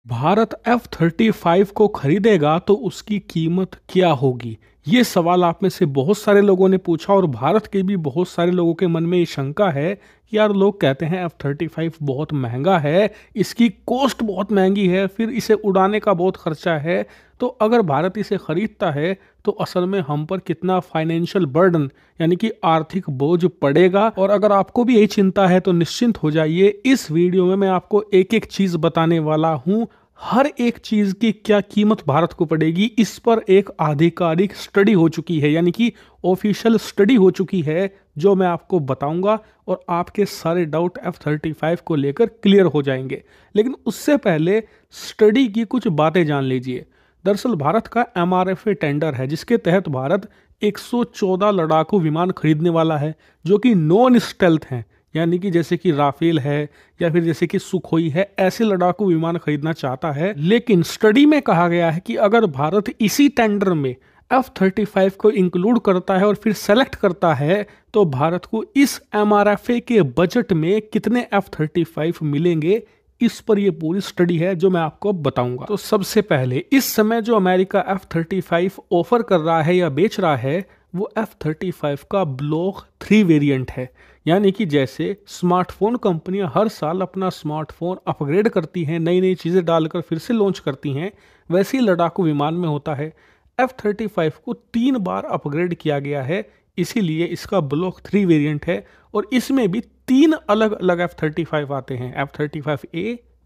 Bharat F-35 को खरीदेगा तो उसकी कीमत क्या होगी? ये सवाल आप में से बहुत सारे लोगों ने पूछा और भारत के भी बहुत सारे लोगों के मन में ये शंका है कि यार लोग कहते हैं F-35 बहुत महंगा है, इसकी कॉस्ट बहुत महंगी है, फिर इसे उड़ाने का बहुत खर्चा है। तो अगर भारत इसे खरीदता है तो असल में हम पर कितना फाइनेंशियल बर्डन यानी कि आर्थिक बोझ पड़ेगा। और अगर आपको भी यही चिंता है तो निश्चिंत हो जाइए, इस वीडियो में मैं आपको एक एक चीज बताने वाला हूं। हर एक चीज की क्या कीमत भारत को पड़ेगी, इस पर एक आधिकारिक स्टडी हो चुकी है, यानी कि ऑफिशियल स्टडी हो चुकी है, जो मैं आपको बताऊंगा और आपके सारे डाउट F-35 को लेकर क्लियर हो जाएंगे। लेकिन उससे पहले स्टडी की कुछ बातें जान लीजिए। दरअसल भारत का MRFA टेंडर है, जिसके तहत भारत 114 लड़ाकू विमान खरीदने वाला है, जो कि नॉन स्टेल्थ हैं, यानी कि जैसे कि राफेल है या फिर जैसे कि सुखोई है, ऐसे लड़ाकू विमान खरीदना चाहता है। लेकिन स्टडी में कहा गया है कि अगर भारत इसी टेंडर में F-35 को इंक्लूड करता है और फिर सेलेक्ट करता है तो भारत को इस MRFA के बजट में कितने F-35 मिलेंगे, इस पर यह पूरी स्टडी है जो मैं आपको बताऊंगा। तो सबसे पहले इस समय जो अमेरिका F-35 ऑफर कर रहा है या बेच रहा है वो F-35 का ब्लॉक 3 वेरिएंट है। यानी कि जैसे स्मार्टफोन कंपनियां हर साल अपना स्मार्टफोन अपग्रेड करती हैं, नई नई चीज़ें डालकर फिर से लॉन्च करती हैं, वैसे ही लड़ाकू विमान में होता है। F-35 को 3 बार अपग्रेड किया गया है, इसीलिए इसका ब्लॉक 3 वेरिएंट है। और इसमें भी 3 अलग अलग F-35 आते हैं, F-35A,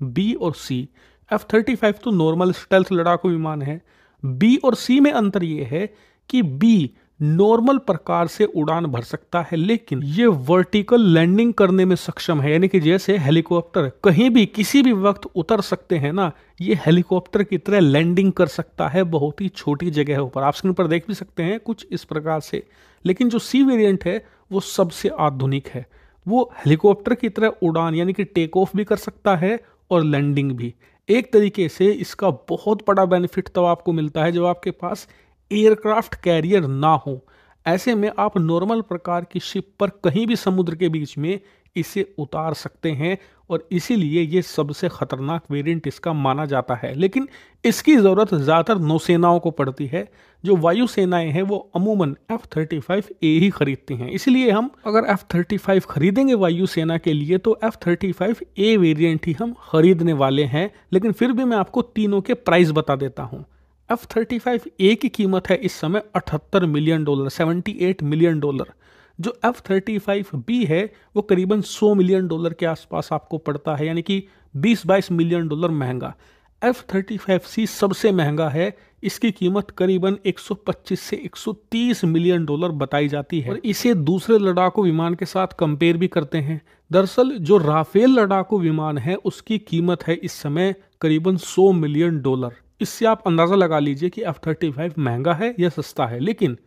B और C। F-35 तो नॉर्मल स्टेल्थ लड़ाकू विमान है। B और C में अंतर यह है कि B नॉर्मल प्रकार से उड़ान भर सकता है, लेकिन ये वर्टिकल लैंडिंग करने में सक्षम है, यानी कि जैसे हेलीकॉप्टर कहीं भी किसी भी वक्त उतर सकते हैं ना, ये हेलीकॉप्टर की तरह लैंडिंग कर सकता है बहुत ही छोटी जगह पर। आप स्क्रीन पर देख भी सकते हैं कुछ इस प्रकार से। लेकिन जो C वेरिएंट है वो सबसे आधुनिक है, वो हेलीकॉप्टर की तरह उड़ान यानी कि टेक ऑफ भी कर सकता है और लैंडिंग भी। एक तरीके से इसका बहुत बड़ा बेनिफिट तब आपको मिलता है जब आपके पास एयरक्राफ्ट कैरियर ना हो। ऐसे में आप नॉर्मल प्रकार की शिप पर कहीं भी समुद्र के बीच में इसे उतार सकते हैं और इसीलिए ये सबसे खतरनाक वेरिएंट इसका माना जाता है। लेकिन इसकी ज़रूरत ज़्यादातर नौसेनाओं को पड़ती है। जो वायुसेनाएं हैं वो अमूमन F-35A ही खरीदती हैं, इसलिए हम अगर F-35 खरीदेंगे वायुसेना के लिए तो F-35A वेरिएंट ही हम खरीदने वाले हैं। लेकिन फिर भी मैं आपको तीनों के प्राइस बता देता हूँ। F-35A की कीमत है इस समय $78 मिलियन, $78 मिलियन। जो F-35B है वो करीबन $100 मिलियन के आसपास आपको पड़ता है, यानी कि 20-22 मिलियन डॉलर महंगा। F-35C सबसे महंगा है, इसकी कीमत करीबन 125 से 130 मिलियन डॉलर बताई जाती है और इसे दूसरे लड़ाकू विमान के साथ कंपेयर भी करते हैं। दरअसल जो राफेल लड़ाकू विमान है उसकी कीमत है इस समय करीबन $100 मिलियन। इससे आप अंदाजा लगा लीजिए कि F-35 महंगा है या सस्ता है। लेकिन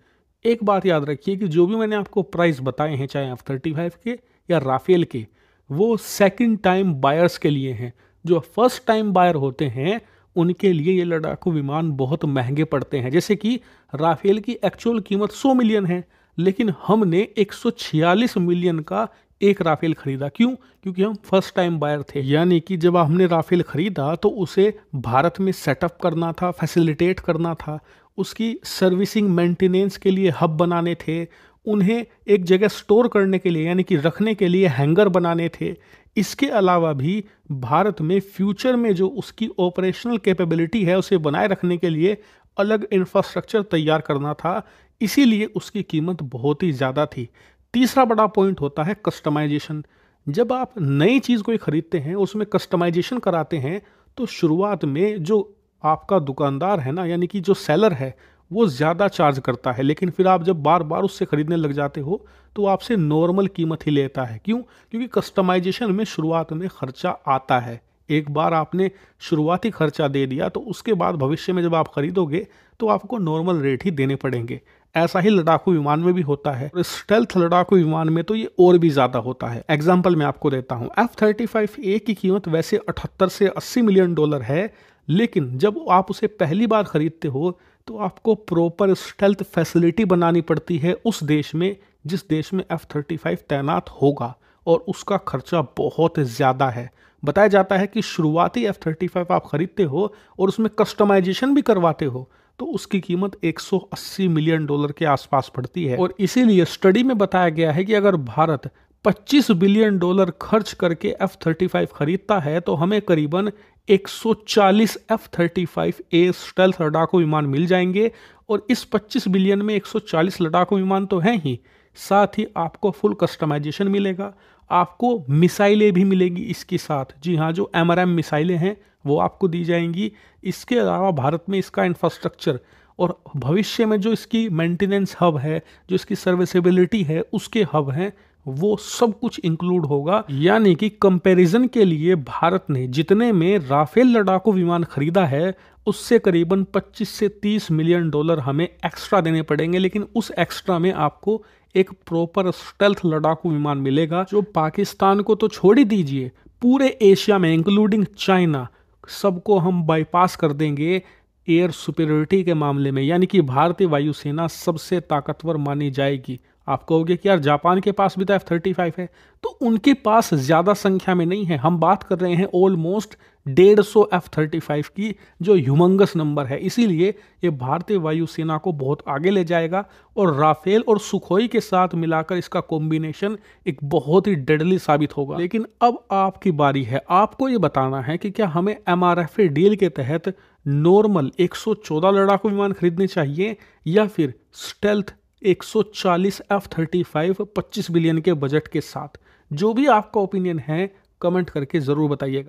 एक बात याद रखिए कि जो भी मैंने आपको प्राइस बताए हैं, चाहे F-35 के या राफेल के, वो सेकंड टाइम बायर्स के लिए हैं। जो फर्स्ट टाइम बायर होते हैं उनके लिए ये लड़ाकू विमान बहुत महंगे पड़ते हैं। जैसे कि राफेल की एक्चुअल कीमत 100 मिलियन है, लेकिन हमने 146 मिलियन का एक राफेल खरीदा। क्यों? क्योंकि हम फर्स्ट टाइम बायर थे। यानी कि जब हमने राफेल खरीदा तो उसे भारत में सेटअप करना था, फैसिलिटेट करना था, उसकी सर्विसिंग मेंटेनेंस के लिए हब बनाने थे, उन्हें एक जगह स्टोर करने के लिए यानी कि रखने के लिए हैंगर बनाने थे। इसके अलावा भी भारत में फ्यूचर में जो उसकी ऑपरेशनल कैपेबिलिटी है उसे बनाए रखने के लिए अलग इंफ्रास्ट्रक्चर तैयार करना था, इसीलिए उसकी कीमत बहुत ही ज़्यादा थी। तीसरा बड़ा पॉइंट होता है कस्टमाइजेशन। जब आप नई चीज़ कोई खरीदते हैं उसमें कस्टमाइजेशन कराते हैं तो शुरुआत में जो आपका दुकानदार है ना, यानी कि जो सेलर है, वो ज़्यादा चार्ज करता है। लेकिन फिर आप जब बार बार उससे खरीदने लग जाते हो तो आपसे नॉर्मल कीमत ही लेता है। क्यों? क्योंकि कस्टमाइजेशन में शुरुआत में खर्चा आता है। एक बार आपने शुरुआती खर्चा दे दिया तो उसके बाद भविष्य में जब आप खरीदोगे तो आपको नॉर्मल रेट ही देने पड़ेंगे। ऐसा ही लड़ाकू विमान में भी होता है और स्टेल्थ लड़ाकू विमान में तो ये और भी ज़्यादा होता है। एग्जाम्पल मैं आपको देता हूँ। F-35A की कीमत वैसे 78 से 80 मिलियन डॉलर है, लेकिन जब आप उसे पहली बार खरीदते हो तो आपको प्रॉपर स्टेल्थ फैसिलिटी बनानी पड़ती है उस देश में जिस देश में F-35 तैनात होगा, और उसका खर्चा बहुत ज़्यादा है। बताया जाता है कि शुरुआती F-35 आप खरीदते हो और उसमें कस्टमाइजेशन भी करवाते हो तो उसकी कीमत 180 मिलियन डॉलर के आसपास पड़ती है। और इसीलिए स्टडी में बताया गया है कि अगर भारत 25 बिलियन डॉलर खर्च करके F-35 खरीदता है तो हमें करीबन 140 F-35A स्टेल्थ लड़ाकू विमान मिल जाएंगे। और इस 25 बिलियन में 140 लड़ाकू विमान तो हैं ही, साथ ही आपको फुल कस्टमाइजेशन मिलेगा, आपको मिसाइलें भी मिलेगी इसके साथ। जी हाँ, जो MRM मिसाइलें हैं वो आपको दी जाएंगी। इसके अलावा भारत में इसका इंफ्रास्ट्रक्चर और भविष्य में जो इसकी मेंटेनेंस हब है, जो इसकी सर्विसेबिलिटी है उसके हब हैं, वो सब कुछ इंक्लूड होगा। यानी कि कंपैरिजन के लिए भारत ने जितने में राफेल लड़ाकू विमान खरीदा है उससे करीबन 25 से 30 मिलियन डॉलर हमें एक्स्ट्रा देने पड़ेंगे, लेकिन उस एक्स्ट्रा में आपको एक प्रॉपर स्टेल्थ लड़ाकू विमान मिलेगा जो पाकिस्तान को तो छोड़ ही दीजिए, पूरे एशिया में इंक्लूडिंग चाइना सबको हम बाईपास कर देंगे एयर सुपीरियरिटी के मामले में। यानी कि भारतीय वायुसेना सबसे ताकतवर मानी जाएगी। आप कहोगे कि यार जापान के पास भी तो F-35 है, तो उनके पास ज्यादा संख्या में नहीं है। हम बात कर रहे हैं ऑलमोस्ट 150 F-35 की, जो ह्यूमंगस नंबर है। इसीलिए ये भारतीय वायुसेना को बहुत आगे ले जाएगा और राफेल और सुखोई के साथ मिलाकर इसका कॉम्बिनेशन एक बहुत ही डेडली साबित होगा। लेकिन अब आपकी बारी है, आपको ये बताना है कि क्या हमें MRFA डील के तहत नॉर्मल 114 लड़ाकू विमान खरीदने चाहिए या फिर स्टेल्थ 140 F-35 25 बिलियन के बजट के साथ। जो भी आपका ओपिनियन है कमेंट करके जरूर बताइएगा।